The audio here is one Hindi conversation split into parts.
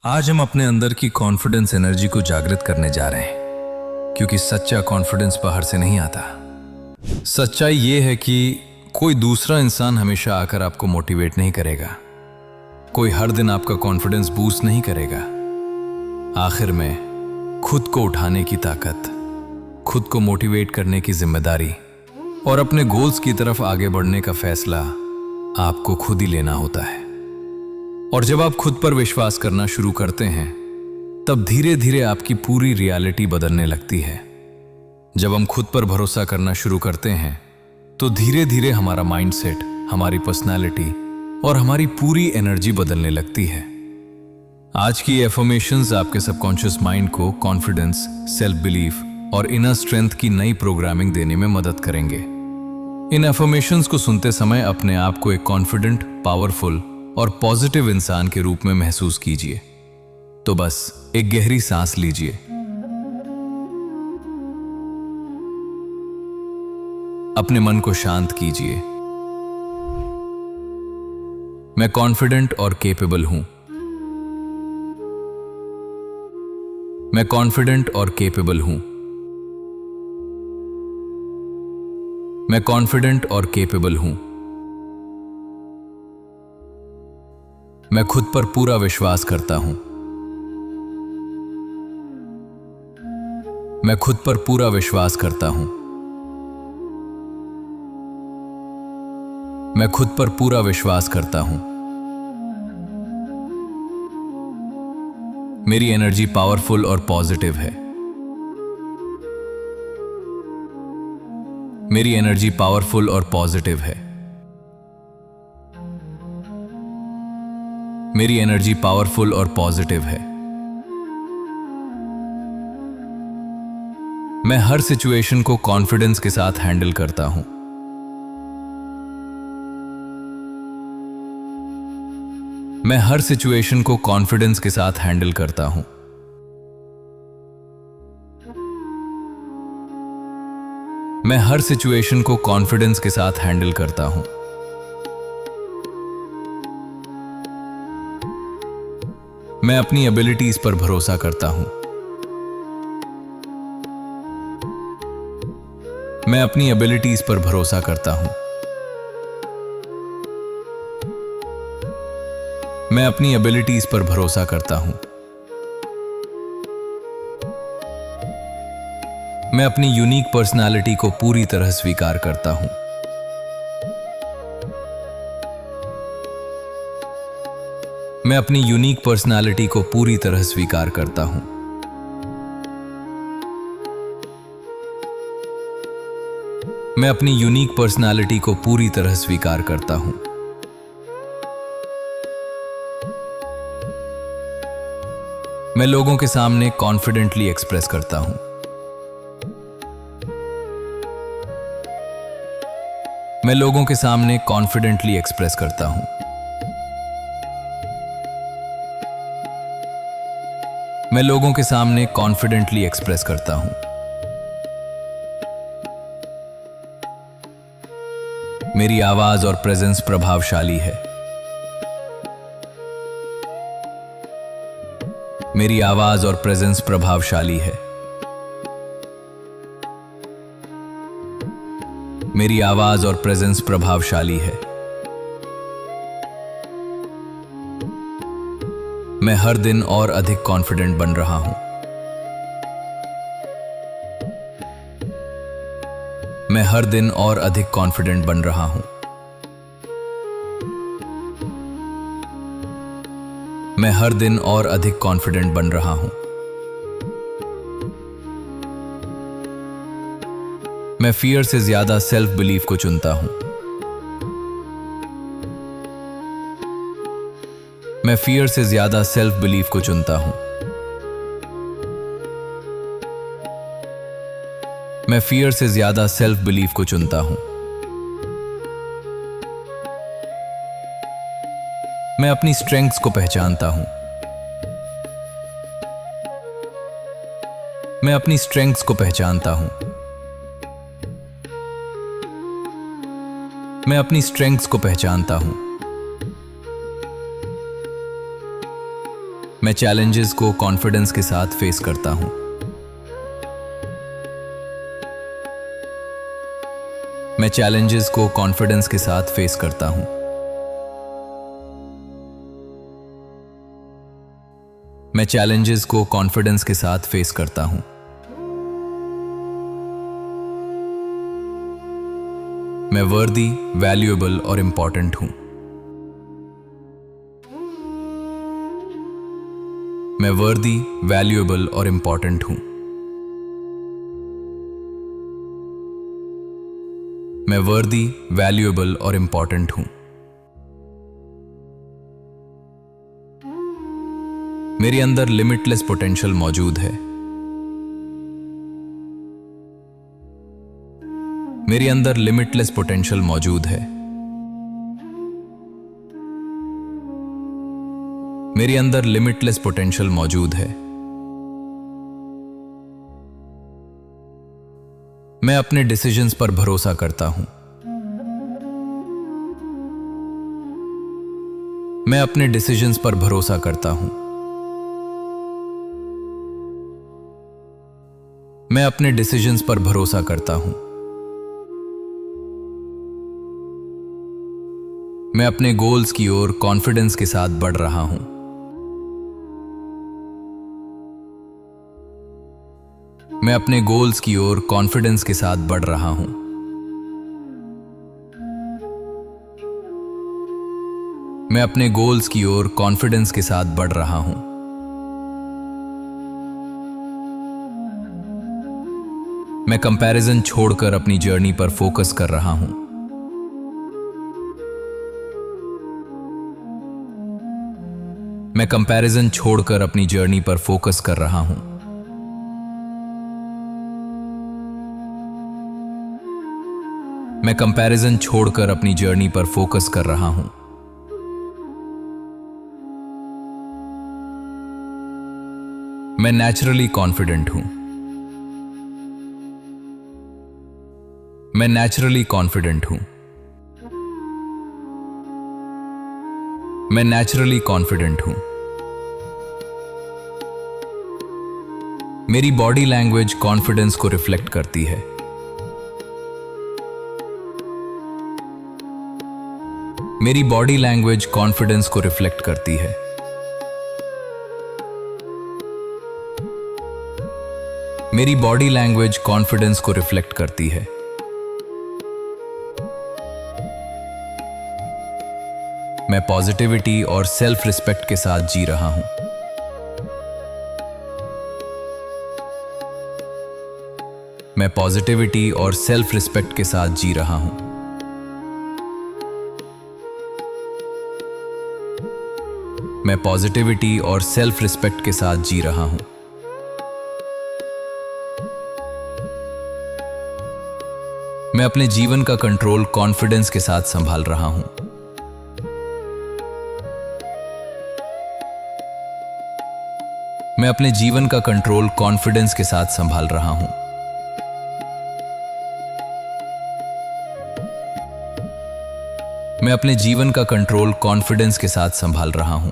आज हम अपने अंदर की कॉन्फिडेंस एनर्जी को जागृत करने जा रहे हैं, क्योंकि सच्चा कॉन्फिडेंस बाहर से नहीं आता। सच्चाई ये है कि कोई दूसरा इंसान हमेशा आकर आपको मोटिवेट नहीं करेगा, कोई हर दिन आपका कॉन्फिडेंस बूस्ट नहीं करेगा। आखिर में खुद को उठाने की ताकत, खुद को मोटिवेट करने की जिम्मेदारी और अपने गोल्स की तरफ आगे बढ़ने का फैसला आपको खुद ही लेना होता है। और जब आप खुद पर विश्वास करना शुरू करते हैं, तब धीरे धीरे आपकी पूरी रियलिटी बदलने लगती है। जब हम खुद पर भरोसा करना शुरू करते हैं, तो धीरे धीरे हमारा माइंडसेट, हमारी पर्सनालिटी और हमारी पूरी एनर्जी बदलने लगती है। आज की एफर्मेशंस आपके सबकॉन्शियस माइंड को कॉन्फिडेंस, सेल्फ बिलीफ और इनर स्ट्रेंथ की नई प्रोग्रामिंग देने में मदद करेंगे। इन एफर्मेशंस को सुनते समय अपने आप को एक कॉन्फिडेंट, पावरफुल और पॉजिटिव इंसान के रूप में महसूस कीजिए। तो बस एक गहरी सांस लीजिए, अपने मन को शांत कीजिए। मैं कॉन्फिडेंट और केपेबल हूं। मैं कॉन्फिडेंट और केपेबल हूं। मैं कॉन्फिडेंट और केपेबल हूं। मैं खुद पर पूरा विश्वास करता हूं। मैं खुद पर पूरा विश्वास करता हूं। मैं खुद पर पूरा विश्वास करता हूं। मेरी एनर्जी पावरफुल और पॉजिटिव है। मेरी एनर्जी पावरफुल और पॉजिटिव है। मेरी एनर्जी पावरफुल और पॉजिटिव है। मैं हर सिचुएशन को कॉन्फिडेंस के साथ हैंडल करता हूं। मैं हर सिचुएशन को कॉन्फिडेंस के साथ हैंडल करता हूं। मैं हर सिचुएशन को कॉन्फिडेंस के साथ हैंडल करता हूं। मैं अपनी एबिलिटीज पर भरोसा करता हूं। मैं अपनी एबिलिटीज पर भरोसा करता हूं। मैं अपनी एबिलिटीज पर भरोसा करता हूं। मैं अपनी यूनिक पर्सनालिटी को पूरी तरह स्वीकार करता हूं। मैं अपनी यूनिक पर्सनालिटी को पूरी तरह स्वीकार करता हूं। मैं अपनी यूनिक पर्सनालिटी को पूरी तरह स्वीकार करता हूं। मैं लोगों के सामने कॉन्फिडेंटली एक्सप्रेस करता हूं। मैं लोगों के सामने कॉन्फिडेंटली एक्सप्रेस करता हूं। मैं लोगों के सामने कॉन्फिडेंटली एक्सप्रेस करता हूं। मेरी आवाज और प्रेजेंस प्रभावशाली है। मेरी आवाज और प्रेजेंस प्रभावशाली है। मेरी आवाज और प्रेजेंस प्रभावशाली है। मैं हर दिन और अधिक कॉन्फिडेंट बन रहा हूं। मैं हर दिन और अधिक कॉन्फिडेंट बन रहा हूं। मैं हर दिन और अधिक कॉन्फिडेंट बन रहा हूं। मैं फियर से ज्यादा सेल्फ बिलीफ को चुनता हूं। मैं फियर से ज्यादा सेल्फ बिलीफ को चुनता हूं। मैं फियर से ज्यादा सेल्फ बिलीफ को चुनता हूं। मैं अपनी स्ट्रेंथ्स को पहचानता हूं। मैं अपनी स्ट्रेंथ्स को पहचानता हूं। मैं अपनी स्ट्रेंथ्स को पहचानता हूं। मैं चैलेंजेस को कॉन्फिडेंस के साथ फेस करता हूं। मैं चैलेंजेस को कॉन्फिडेंस के साथ फेस करता हूं। मैं चैलेंजेस को कॉन्फिडेंस के साथ फेस करता हूं। मैं वर्दी, वैल्यूएबल और इंपॉर्टेंट हूं। मैं वर्दी, वैल्यूएबल और इंपॉर्टेंट हूं। मैं वर्दी, वैल्यूएबल और इंपॉर्टेंट हूं। मेरे अंदर लिमिटलेस पोटेंशियल मौजूद है। मेरे अंदर लिमिटलेस पोटेंशियल मौजूद है। मेरे अंदर लिमिटलेस पोटेंशियल मौजूद है। मैं अपने डिसीजंस पर भरोसा करता हूं। मैं अपने डिसीजंस पर भरोसा करता हूं। मैं अपने डिसीजंस पर भरोसा करता हूं। मैं अपने गोल्स की ओर कॉन्फिडेंस के साथ बढ़ रहा हूं। मैं अपने गोल्स की ओर कॉन्फिडेंस के साथ बढ़ रहा हूं। मैं अपने गोल्स की ओर कॉन्फिडेंस के साथ बढ़ रहा हूं। मैं कंपैरिजन छोड़कर अपनी जर्नी पर फोकस कर रहा हूं। मैं कंपैरिजन छोड़कर अपनी जर्नी पर फोकस कर रहा हूं। मैं कंपैरिजन छोड़कर अपनी जर्नी पर फोकस कर रहा हूं। मैं नेचुरली कॉन्फिडेंट हूं। मैं नेचुरली कॉन्फिडेंट हूं। मैं नेचुरली कॉन्फिडेंट हूं। मेरी बॉडी लैंग्वेज कॉन्फिडेंस को रिफ्लेक्ट करती है। मेरी बॉडी लैंग्वेज कॉन्फिडेंस को रिफ्लेक्ट करती है। मेरी बॉडी लैंग्वेज कॉन्फिडेंस को रिफ्लेक्ट करती है। मैं पॉजिटिविटी और सेल्फ रिस्पेक्ट के साथ जी रहा हूं। मैं पॉजिटिविटी और सेल्फ रिस्पेक्ट के साथ जी रहा हूं। मैं पॉजिटिविटी और सेल्फ रिस्पेक्ट के साथ जी रहा हूं। मैं अपने जीवन का कंट्रोल कॉन्फिडेंस के साथ संभाल रहा हूं। मैं अपने जीवन का कंट्रोल कॉन्फिडेंस के साथ संभाल रहा हूं। मैं अपने जीवन का कंट्रोल कॉन्फिडेंस के साथ संभाल रहा हूं।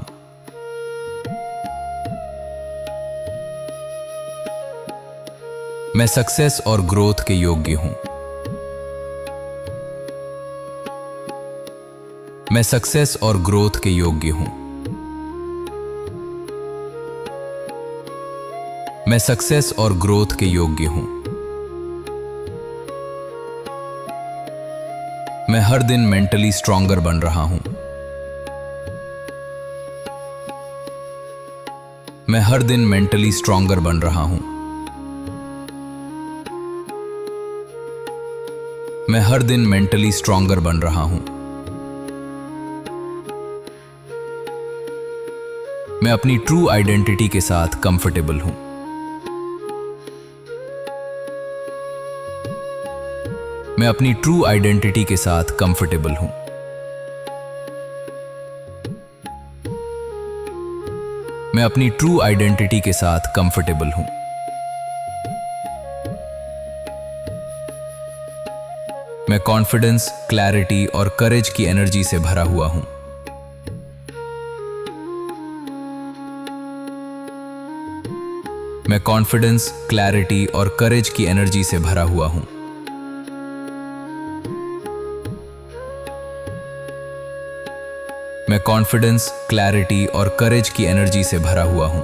मैं सक्सेस और ग्रोथ के योग्य हूं। मैं सक्सेस और ग्रोथ के योग्य हूं। मैं सक्सेस और ग्रोथ के योग्य हूं। मैं हर दिन मेंटली स्ट्रॉन्गर बन रहा हूं। मैं हर दिन मेंटली स्ट्रॉन्गर बन रहा हूं। मैं हर दिन मेंटली स्ट्रॉन्गर बन रहा हूं। मैं अपनी ट्रू आइडेंटिटी के साथ कंफर्टेबल हूं। मैं अपनी ट्रू आइडेंटिटी के साथ कंफर्टेबल हूं। मैं अपनी ट्रू आइडेंटिटी के साथ कंफर्टेबल हूं। मैं कॉन्फिडेंस, क्लैरिटी और करेज की एनर्जी से भरा हुआ हूं। मैं कॉन्फिडेंस, क्लैरिटी और करेज की एनर्जी से भरा हुआ हूं। मैं कॉन्फिडेंस, क्लैरिटी और करेज की एनर्जी से भरा हुआ हूं।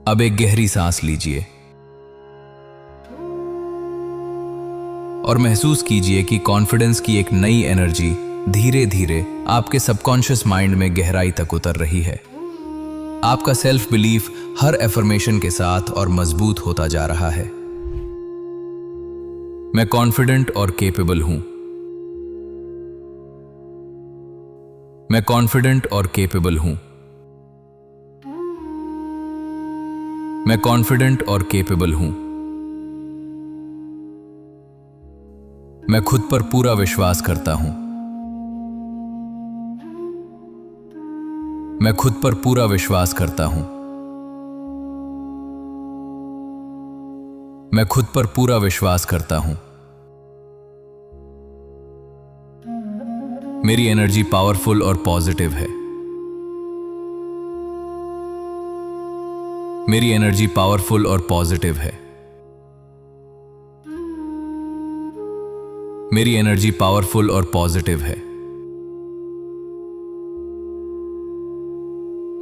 अब एक गहरी सांस लीजिए और महसूस कीजिए कि कॉन्फिडेंस की एक नई एनर्जी धीरे धीरे आपके सबकॉन्शियस माइंड में गहराई तक उतर रही है। आपका सेल्फ बिलीफ हर एफर्मेशन के साथ और मजबूत होता जा रहा है। मैं कॉन्फिडेंट और केपेबल हूं। मैं कॉन्फिडेंट और केपेबल हूं। मैं कॉन्फिडेंट और केपेबल हूं। मैं खुद पर पूरा विश्वास करता हूं। मैं खुद पर पूरा विश्वास करता हूं। मैं खुद पर पूरा विश्वास करता हूं। मेरी एनर्जी पावरफुल और पॉजिटिव है। मेरी एनर्जी पावरफुल और पॉजिटिव है। मेरी एनर्जी पावरफुल और पॉजिटिव है।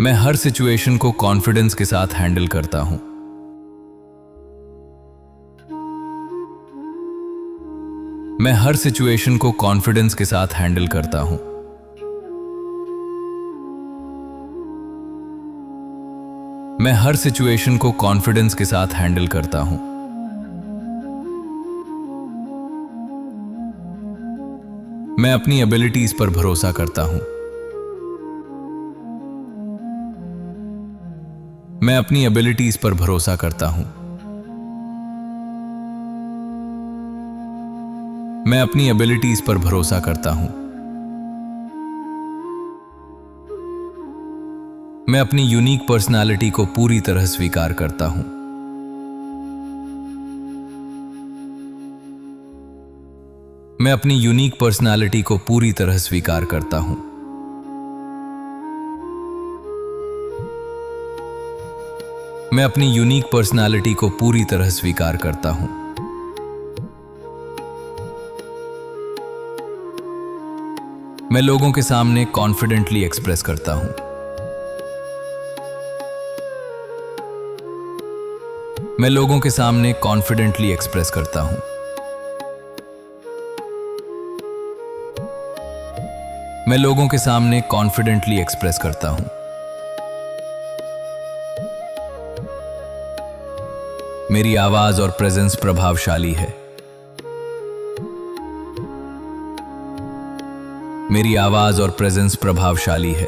मैं हर सिचुएशन को कॉन्फिडेंस के साथ हैंडल करता हूं। मैं हर सिचुएशन को कॉन्फिडेंस के साथ हैंडल करता हूं। मैं हर सिचुएशन को कॉन्फिडेंस के साथ हैंडल करता हूं। मैं अपनी एबिलिटीज पर भरोसा करता हूं। मैं अपनी एबिलिटीज पर भरोसा करता हूं। मैं अपनी एबिलिटीज पर भरोसा करता हूं। मैं अपनी यूनिक पर्सनालिटी को पूरी तरह स्वीकार करता हूं। मैं अपनी यूनिक पर्सनालिटी को पूरी तरह स्वीकार करता हूं। मैं अपनी यूनिक पर्सनालिटी को पूरी तरह स्वीकार करता हूं। मैं लोगों के सामने कॉन्फिडेंटली एक्सप्रेस करता हूं। मैं लोगों के सामने कॉन्फिडेंटली एक्सप्रेस करता हूं। मैं लोगों के सामने कॉन्फिडेंटली एक्सप्रेस करता हूं। मेरी आवाज और प्रेजेंस प्रभावशाली है। मेरी आवाज और प्रेजेंस प्रभावशाली है।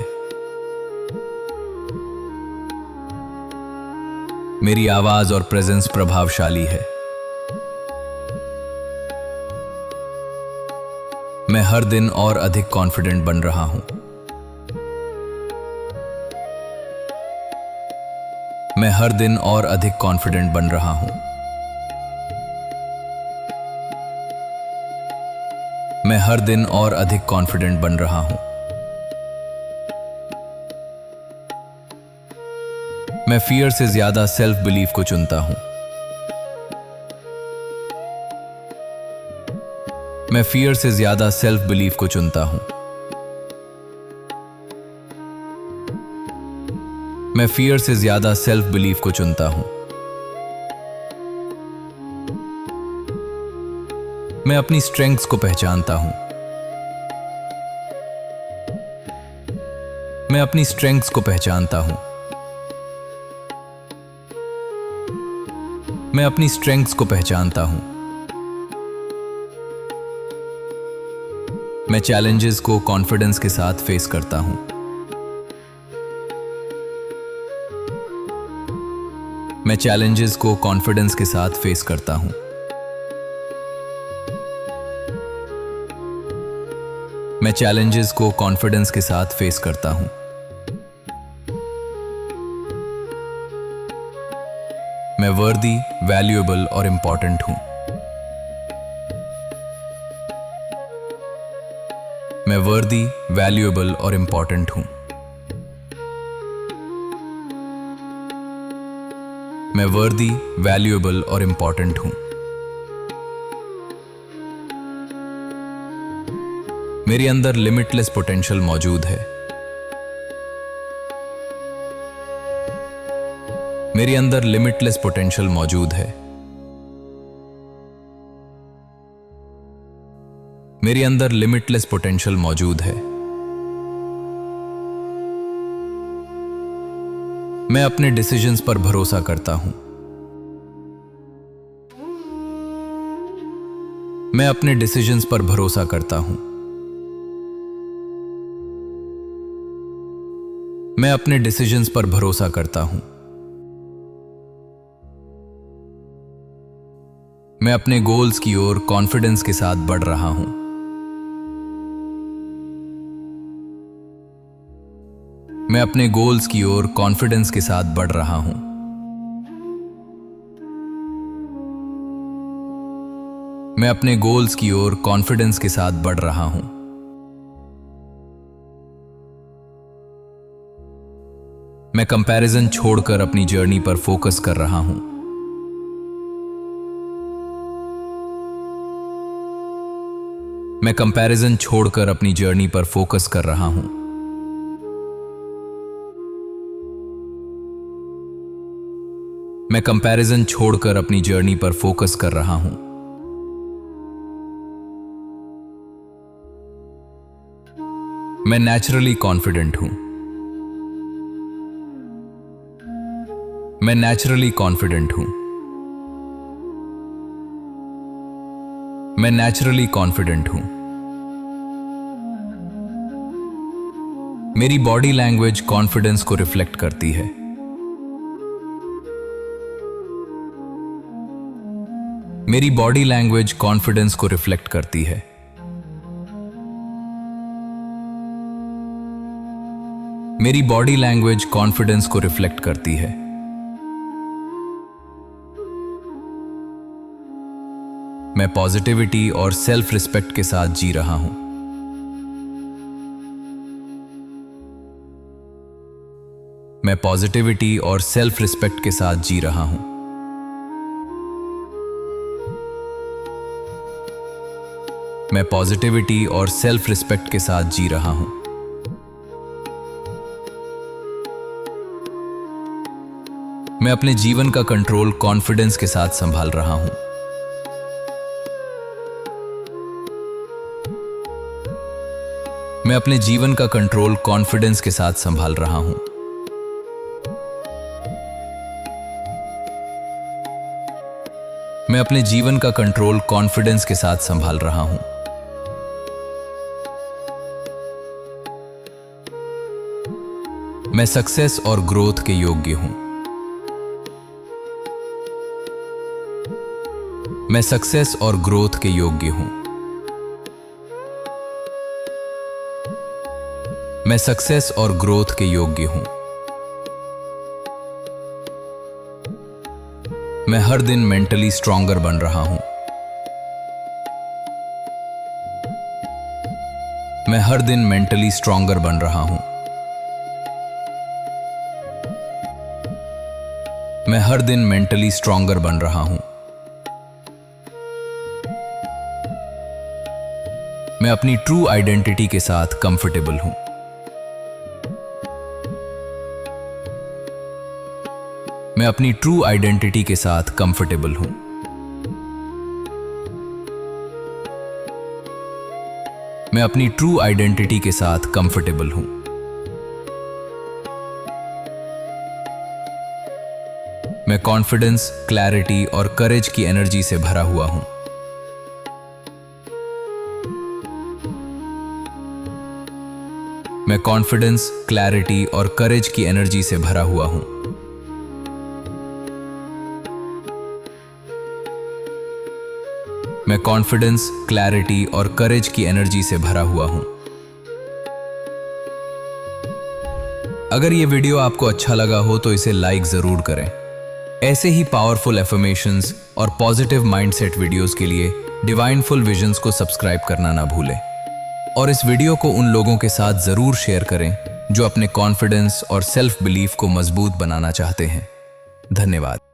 मेरी आवाज और प्रेजेंस प्रभावशाली है। मैं हर दिन और अधिक कॉन्फिडेंट बन रहा हूं। मैं हर दिन और अधिक कॉन्फिडेंट बन रहा हूं। मैं हर दिन और अधिक कॉन्फिडेंट बन रहा हूं। मैं फियर से ज्यादा सेल्फ बिलीफ को चुनता हूं। मैं फियर से ज्यादा सेल्फ बिलीफ को चुनता हूं। मैं फियर से ज्यादा सेल्फ बिलीफ को चुनता हूं। मैं अपनी स्ट्रेंथ्स को पहचानता हूं। मैं अपनी स्ट्रेंथ्स को पहचानता हूं। मैं अपनी स्ट्रेंथ्स को पहचानता हूं। मैं चैलेंजेस को कॉन्फिडेंस के साथ फेस करता हूं। मैं चैलेंजेस को कॉन्फिडेंस के साथ फेस करता हूं। मैं चैलेंजेस को कॉन्फिडेंस के साथ फेस करता हूं। मैं वर्दी, वैल्यूएबल और इंपॉर्टेंट हूं। मैं वर्दी, वैल्यूएबल और इंपॉर्टेंट हूं। मैं वर्दी, वैल्यूएबल और इंपॉर्टेंट हूं। मेरे अंदर लिमिटलेस पोटेंशियल मौजूद है। मेरे अंदर लिमिटलेस पोटेंशियल मौजूद है। मेरे अंदर लिमिटलेस पोटेंशियल मौजूद है। मैं अपने डिसीजंस पर भरोसा करता हूं। मैं अपने डिसीजंस पर भरोसा करता हूं। मैं अपने डिसीजंस पर भरोसा करता हूं। मैं अपने गोल्स की ओर कॉन्फिडेंस के साथ बढ़ रहा हूं। मैं अपने गोल्स की ओर कॉन्फिडेंस के साथ बढ़ रहा हूं। मैं अपने गोल्स की ओर कॉन्फिडेंस के साथ बढ़ रहा हूं। मैं कंपैरिजन छोड़कर अपनी जर्नी पर फोकस कर रहा हूं। मैं कंपैरिजन छोड़कर अपनी जर्नी पर फोकस कर रहा हूं। मैं कंपैरिजन छोड़कर अपनी जर्नी पर फोकस कर रहा हूं। मैं नेचुरली कॉन्फिडेंट हूं। मैं नेचुरली कॉन्फिडेंट हूं। मैं नेचुरली कॉन्फिडेंट हूं। मेरी बॉडी लैंग्वेज कॉन्फिडेंस को रिफ्लेक्ट करती है। मेरी बॉडी लैंग्वेज कॉन्फिडेंस को रिफ्लेक्ट करती है। मेरी बॉडी लैंग्वेज कॉन्फिडेंस को रिफ्लेक्ट करती है। मैं पॉजिटिविटी और सेल्फ रिस्पेक्ट के साथ जी रहा हूं। मैं पॉजिटिविटी और सेल्फ रिस्पेक्ट के साथ जी रहा हूं। मैं पॉजिटिविटी और सेल्फ रिस्पेक्ट के साथ जी रहा हूं। मैं अपने जीवन का कंट्रोल कॉन्फिडेंस के साथ संभाल रहा हूं। मैं अपने जीवन का कंट्रोल कॉन्फिडेंस के साथ संभाल रहा हूं। मैं अपने जीवन का कंट्रोल कॉन्फिडेंस के साथ संभाल रहा हूं। मैं सक्सेस और ग्रोथ के योग्य हूं। मैं सक्सेस और ग्रोथ के योग्य हूं। मैं सक्सेस और ग्रोथ के योग्य हूं। मैं हर दिन मेंटली स्ट्रॉन्गर बन रहा हूं। मैं हर दिन मेंटली स्ट्रॉन्गर बन रहा हूं। मैं हर दिन मेंटली स्ट्रॉन्गर बन रहा हूं। मैं अपनी ट्रू आइडेंटिटी के साथ कंफर्टेबल हूं। मैं अपनी ट्रू आइडेंटिटी के साथ कंफर्टेबल हूं। मैं अपनी ट्रू आइडेंटिटी के साथ कंफर्टेबल हूं। मैं कॉन्फिडेंस, क्लैरिटी और करेज की एनर्जी से भरा हुआ हूं। मैं कॉन्फिडेंस, क्लैरिटी और करेज की एनर्जी से भरा हुआ हूं। मैं कॉन्फिडेंस, क्लैरिटी और करेज की एनर्जी से भरा हुआ हूं। अगर ये वीडियो आपको अच्छा लगा हो तो इसे लाइक जरूर करें। ऐसे ही पावरफुल एफर्मेशंस और पॉजिटिव माइंडसेट वीडियोस के लिए डिवाइन फुल विजन्स को सब्सक्राइब करना ना भूलें और इस वीडियो को उन लोगों के साथ जरूर शेयर करें जो अपने कॉन्फिडेंस और सेल्फ बिलीफ को मजबूत बनाना चाहते हैं। धन्यवाद।